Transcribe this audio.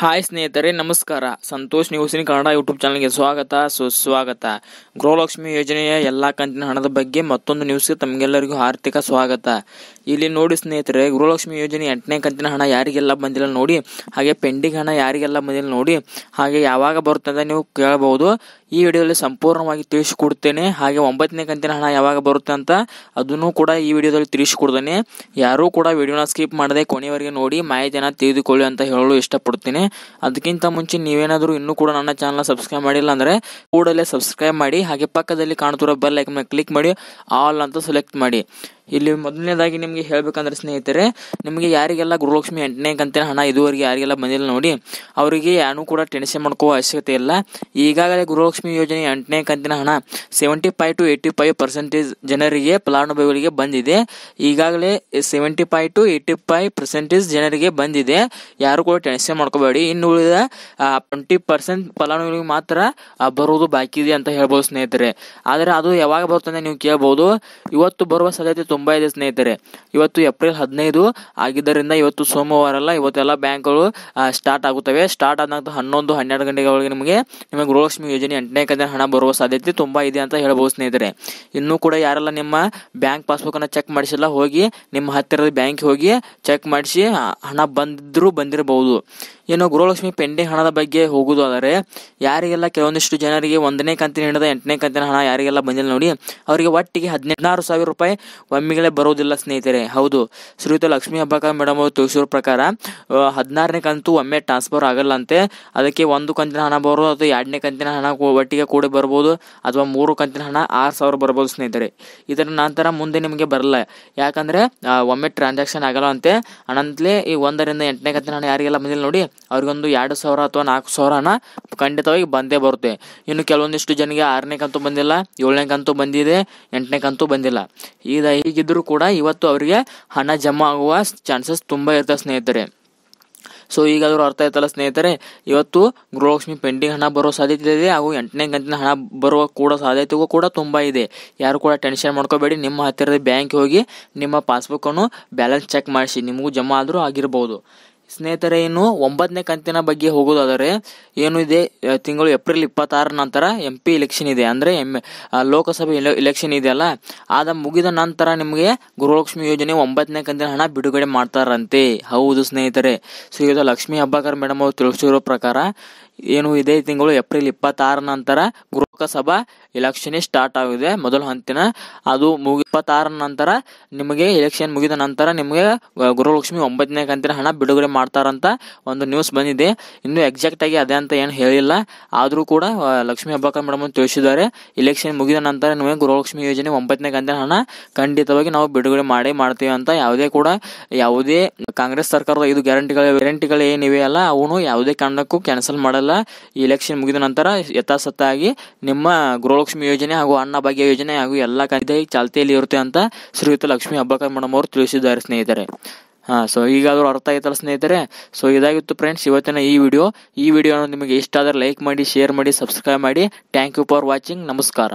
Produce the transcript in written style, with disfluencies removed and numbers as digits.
Hi ಸ್ನೇಹಿತರೆ, ನಮಸ್ಕಾರ. Santosh news ಇನ್ Kannada YouTube ಚಾನಲ್ಗೆ ಸ್ವಾಗತ, ಸುಸ್ವಾಗತ. ಗೃಹಲಕ್ಷ್ಮಿ ಯೋಜನೆಯ ಎಲ್ಲಾ ಕಂತಿನ ಹಣದ ಬಗ್ಗೆ ಮತ್ತೊಂದು ನ್ಯೂಸ್ಗೆ ತಮಗೆಲ್ಲರಿಗೂ ಹಾರ್ದಿಕ ಸ್ವಾಗತ. ಇಲ್ಲಿ ನೋಡಿ ಸ್ನೇಹಿತರೆ, ಗೃಹಲಕ್ಷ್ಮಿ ಯೋಜನೆ 8ನೇ ಕಂತಿನ ಹಣ ಯಾರಿಗೆಲ್ಲ ಬಂದಿಲ್ಲ ನೋಡಿ, ಹಾಗೆ ಪೆಂಡಿಂಗ್ ಹಣ ಯಾರಿಗೆಲ್ಲ ಬಂದಿಲ್ಲ ನೋಡಿ, ಹಾಗೆ ಯಾವಾಗ ಬರುತ್ತೆ ನೀವು ಕೇಳಬಹುದು. ಈ ವಿಡಿಯೋದಲ್ಲಿ ಸಂಪೂರ್ಣವಾಗಿ ತಿಳಿಸಿಕೊಡ್ತೇನೆ. ಹಾಗೆ 9ನೇ ಕಂತಿನ ಹಣ ಯಾವಾಗ ಬರುತ್ತೆ ಅಂತ ಅದನ್ನು ಕೂಡ ಈ ವಿಡಿಯೋದಲ್ಲಿ ತಿಳಿಸಿಕೊಡ್ತೇನೆ. ಯಾರೂ ಕೂಡ ವಿಡಿಯೋನ ಸ್ಕಿಪ್ ಮಾಡದೆ ಕೊನೆಯವರೆಗೆ ನೋಡಿ ಮಾಹಿತಿಯನ್ನು ತಿಳಿದುಕೊಳ್ಳಿ ಅಂತ ಹೇಳಲು ಇಷ್ಟಪಡ್ತೀನಿ. ಅದಕ್ಕಿಂತ ಮುಂಚೆ ನೀವೇನಾದರೂ ಇನ್ನೂ ಕೂಡ ನನ್ನ ಚಾನಲ್ ಸಬ್ಸ್ಕ್ರೈಬ್ ಮಾಡಿಲ್ಲ ಅಂದ್ರೆ ಕೂಡಲೇ ಸಬ್ಸ್ಕ್ರೈಬ್ ಮಾಡಿ, ಹಾಗೆ ಪಕ್ಕದಲ್ಲಿ ಕಾಣುತ್ತಿರೋ ಬೆಲ್ ಐಕಾನ್ ಮೇಲೆ ಕ್ಲಿಕ್ ಮಾಡಿ ಆಲ್ ಅಂತ ಸೆಲೆಕ್ಟ್ ಮಾಡಿ. ಇಲ್ಲಿ ಮೊದಲನೇದಾಗಿ ನಿಮಗೆ ಹೇಳ್ಬೇಕಂದ್ರೆ ಸ್ನೇಹಿತರೆ, ನಿಮಗೆ ಯಾರಿಗೆಲ್ಲ ಗೃಹಲಕ್ಷ್ಮಿ 8ನೇ ಕಂತಿನ ಹಣ ಇದುವರೆಗೆ ಯಾರಿಗೆಲ್ಲ ಬಂದಿಲ್ಲ ನೋಡಿ, ಅವರಿಗೆ ಯಾರು ಕೂಡ ಟೆನ್ಷನ್ ಮಾಡ್ಕೋ ಅವಶ್ಯಕತೆ ಇಲ್ಲ. ಈಗಾಗಲೇ ಗೃಹಲಕ್ಷ್ಮಿ ಯೋಜನೆ 8ನೇ ಕಂತಿನ ಹಣ 75 to 85% ಜನರಿಗೆ ಫಲಾನುಭವಿಗಳಿಗೆ ಬಂದಿದೆ. ಈಗಾಗಲೇ 75 to 85% ಜನರಿಗೆ ಬಂದಿದೆ. ಯಾರು ಕೂಡ ಟೆನ್ಷನ್ ಮಾಡ್ಕೋಬೇಡಿ. ಇನ್ನು ಉಳಿದ 20% ಫಲಾನುಭವಿಗಳಿಗೆ ಮಾತ್ರ ಬರುವುದು ಬಾಕಿ ಇದೆ ಅಂತ ಹೇಳ್ಬೋದು ಸ್ನೇಹಿತರೆ. ಆದರೆ ಅದು ಯಾವಾಗ ಬರುತ್ತೆ ನೀವು ಕೇಳಬಹುದು. ಇವತ್ತು ಬರುವ ಸಾಧ್ಯತೆ ತುಂಬಾ ಇದೆ ಸ್ನೇಹಿತರೆ. ಇವತ್ತು ಏಪ್ರಿಲ್ 15 ಆಗಿದ್ದರಿಂದ ಇವತ್ತು ಸೋಮವಾರ ಅಲ್ಲ, ಇವತ್ತೆಲ್ಲ ಬ್ಯಾಂಕ್ಗಳು ಸ್ಟಾರ್ಟ್ ಆಗುತ್ತವೆ. ಸ್ಟಾರ್ಟ್ ಆದ ನಂತರ 11-12 ಗಂಟೆಗೆ ನಿಮಗೆ ಗೃಹಲಕ್ಷ್ಮಿ ಯೋಜನೆ 8ನೇ ಕಂತಿನ ಹಣ ಬರುವ ಸಾಧ್ಯತೆ ತುಂಬಾ ಇದೆ ಅಂತ ಹೇಳ್ಬಹುದು ಸ್ನೇಹಿತರೆ. ಇನ್ನೂ ಕೂಡ ಯಾರೆಲ್ಲ ನಿಮ್ಮ ಬ್ಯಾಂಕ್ ಪಾಸ್ಬುಕ್ ಅನ್ನ ಚೆಕ್ ಮಾಡಿಸಿಲ್ಲ, ಹೋಗಿ ನಿಮ್ಮ ಹತ್ತಿರದ ಬ್ಯಾಂಕ್ ಹೋಗಿ ಚೆಕ್ ಮಾಡಿಸಿ, ಹಣ ಬಂದಿರಬಹುದು. ಏನು ಗೃಹಲಕ್ಷ್ಮಿ ಪೆಂಡಿಂಗ್ ಹಣದ ಬಗ್ಗೆ ಹೋಗುವುದಾದರೆ, ಯಾರಿಗೆಲ್ಲ ಕೆಲವೊಂದಿಷ್ಟು ಜನರಿಗೆ 1ನೇ ಕಂತಿನ ಹಣದ 8ನೇ ಕಂತಿನ ಹಣ ಯಾರಿಗೆಲ್ಲ ಬಂದಿಲ್ಲ ನೋಡಿ, ಅವರಿಗೆ ಒಟ್ಟಿಗೆ 16,000 ರೂಪಾಯಿ ಒಮ್ಮೆಗಳೇ ಬರೋದಿಲ್ಲ ಸ್ನೇಹಿತರೆ. ಹೌದು, ಶ್ರೀಯುತ ಲಕ್ಷ್ಮೀ ಹಬ್ಬಾಕ ಮೇಡಮ್ ಅವರು ತಿಳಿಸಿರೋ ಪ್ರಕಾರ 16ನೇ ಕಂತು ಒಮ್ಮೆ ಟ್ರಾನ್ಸ್ಫರ್ ಆಗಲ್ಲ ಅಂತೆ. ಅದಕ್ಕೆ 1 ಕಂತಿನ ಹಣ ಬರೋದು ಅಥವಾ 2ನೇ ಕಂತಿನ ಹಣ ಒಟ್ಟಿಗೆ ಕೂಡ ಬರ್ಬೋದು, ಅಥವಾ 3 ಕಂತಿನ ಹಣ 6,000 ಬರ್ಬೋದು ಸ್ನೇಹಿತರೆ. ಇದರ ನಂತರ ಮುಂದೆ ನಿಮಗೆ ಬರಲ್ಲ, ಯಾಕಂದ್ರೆ ಒಮ್ಮೆ ಟ್ರಾನ್ಸಾಕ್ಷನ್ ಆಗಲ್ಲ ಅಂತೆ. ಅನಂತಲೇ ಈ 1ರಿಂದ 8ನೇ ಕಂತಿನ ಹಣ ಯಾರಿಗೆಲ್ಲ ಬಂದಿಲ್ಲ ನೋಡಿ, ಅವ್ರಿಗೊಂದು 2,000 ಅಥವಾ 4,000 ಹಣ ಖಂಡಿತವಾಗಿ ಬಂದೇ ಬರುತ್ತೆ. ಇನ್ನು ಕೆಲವೊಂದಿಷ್ಟು ಜನರಿಗೆ 6ನೇ ಕಂತು ಬಂದಿಲ್ಲ, 7ನೇ ಕಂತು ಬಂದಿದೆ, 8ನೇ ಕಂತು ಬಂದಿಲ್ಲ. ಹೀಗಿದ್ರು ಕೂಡ ಇವತ್ತು ಅವರಿಗೆ ಹಣ ಜಮಾ ಆಗುವ ಚಾನ್ಸಸ್ ತುಂಬಾ ಇರ್ತವೆ ಸ್ನೇಹಿತರೆ. ಸೊ ಈಗಾದರೂ ಅರ್ಥ ಆಯ್ತಲ್ಲ ಸ್ನೇಹಿತರೆ, ಇವತ್ತು ಗೃಹಲಕ್ಷ್ಮಿ ಪೆಂಡಿಂಗ್ ಹಣ ಬರೋ ಸಾಧ್ಯತೆ ಇದೆ, ಹಾಗೂ 8ನೇ ಕಂತಿನ ಹಣ ಬರುವ ಕೂಡ ಸಾಧ್ಯತೆಗೂ ಕೂಡ ತುಂಬಾ ಇದೆ. ಯಾರು ಕೂಡ ಟೆನ್ಷನ್ ಮಾಡ್ಕೋಬೇಡಿ. ನಿಮ್ಮ ಹತ್ತಿರದ ಬ್ಯಾಂಕ್ ಹೋಗಿ ನಿಮ್ಮ ಪಾಸ್ಬುಕ್ ಅನ್ನು ಬ್ಯಾಲೆನ್ಸ್ ಚೆಕ್ ಮಾಡಿಸಿ, ನಿಮಗೂ ಜಮಾ ಆದ್ರೂ ಆಗಿರಬಹುದು ಸ್ನೇಹಿತರೆ. ಇನ್ನು 9ನೇ ಕಂತಿನ ಬಗ್ಗೆ ಹೋಗೋದಾದರೆ ಏನು ಇದೆ, ತಿಂಗಳು ಏಪ್ರಿಲ್ 26 ನಂತರ MP ಎಲೆಕ್ಷನ್ ಇದೆ, ಅಂದ್ರೆ ಲೋಕಸಭೆ ಎಲೆಕ್ಷನ್ ಇದೆಯಲ್ಲ, ಆದ ಮುಗಿದ ನಂತರ ನಿಮಗೆ ಗೃಹಲಕ್ಷ್ಮಿ ಯೋಜನೆ 9ನೇ ಕಂತಿನ ಹಣ ಬಿಡುಗಡೆ ಮಾಡ್ತಾರಂತೆ. ಹೌದು ಸ್ನೇಹಿತರೆ, ಶ್ರೀಯುತ ಲಕ್ಷ್ಮೀ ಹಬ್ಬಾಕರ್ ಮೇಡಮ್ ಅವರು ತಿಳಿಸಿರೋ ಪ್ರಕಾರ ಏನು ಇದೇ ತಿಂಗಳು ಏಪ್ರಿಲ್ 26 ನಂತರ ಲೋಕಸಭಾ ಎಲೆಕ್ಷನ್ ಸ್ಟಾರ್ಟ್ ಆಗಿದೆ, ಮೊದಲ ಹಂತಿನ. ಅದು 26 ನಂತರ ನಿಮಗೆ ಎಲೆಕ್ಷನ್ ಮುಗಿದ ನಂತರ ನಿಮಗೆ ಗೃಹಲಕ್ಷ್ಮಿ 9ನೇ ಕಂತಿನ ಹಣ ಬಿಡುಗಡೆ ಮಾಡ್ತಾರಂತ ಒಂದು ನ್ಯೂಸ್ ಬಂದಿದೆ. ಇನ್ನು ಎಕ್ಸಾಕ್ಟ್ ಆಗಿ ಅದೇ ಅಂತ ಏನು ಹೇಳಿಲ್ಲ, ಆದ್ರೂ ಕೂಡ ಲಕ್ಷ್ಮೀ ಹಬ್ಬಾಕರ್ ಮೇಡಮ್ ತಿಳಿಸಿದ್ದಾರೆ, ಎಲೆಕ್ಷನ್ ಮುಗಿದ ನಂತರ ನಿಮಗೆ ಗೃಹಲಕ್ಷ್ಮಿ ಯೋಜನೆ 9ನೇ ಕಂತಿನ ಹಣ ಖಂಡಿತವಾಗಿ ನಾವು ಬಿಡುಗಡೆ ಮಾಡ್ತೀವಿ ಅಂತ. ಯಾವುದೇ ಕಾಂಗ್ರೆಸ್ ಸರ್ಕಾರದ 5 ಗ್ಯಾರಂಟಿಗಳು ಏನಿವೆ ಅಲ್ಲ, ಅವನು ಯಾವುದೇ ಕಾರಣಕ್ಕೂ ಕ್ಯಾನ್ಸಲ್ ಮಾಡಲ್ಲ. ಈ ಎಲೆಕ್ಷನ್ ಮುಗಿದ ನಂತರ ಯಥಾಸತ್ತಾಗಿ ನಿಮ್ಮ ಗೃಹಲಕ್ಷ್ಮಿ ಯೋಜನೆ ಹಾಗೂ ಅನ್ನಭಾಗ್ಯ ಯೋಜನೆ ಹಾಗೂ ಎಲ್ಲಾ ಚಾಲ್ತಿಯಲ್ಲಿ ಇರುತ್ತೆ ಅಂತ ಶ್ರೀಯುತ ಲಕ್ಷ್ಮೀ ಹಬ್ಬಾಕರ್ ಮೇಡಮ್ ಅವರು ತಿಳಿಸಿದ್ದಾರೆ ಸ್ನೇಹಿತರೆ. ಸೊ ಈಗಾದರೂ ಅರ್ಥ ಆಯ್ತಲ್ಲ ಸ್ನೇಹಿತರೆ. ಸೊ ಇದಾಗಿತ್ತು ಫ್ರೆಂಡ್ಸ್ ಇವತ್ತಿನ ಈ ವಿಡಿಯೋ ನಿಮಗೆ ಇಷ್ಟ ಆದರೆ ಲೈಕ್ ಮಾಡಿ, ಶೇರ್ ಮಾಡಿ, ಸಬ್ಸ್ಕ್ರೈಬ್ ಮಾಡಿ. Thank you for watching. ನಮಸ್ಕಾರ.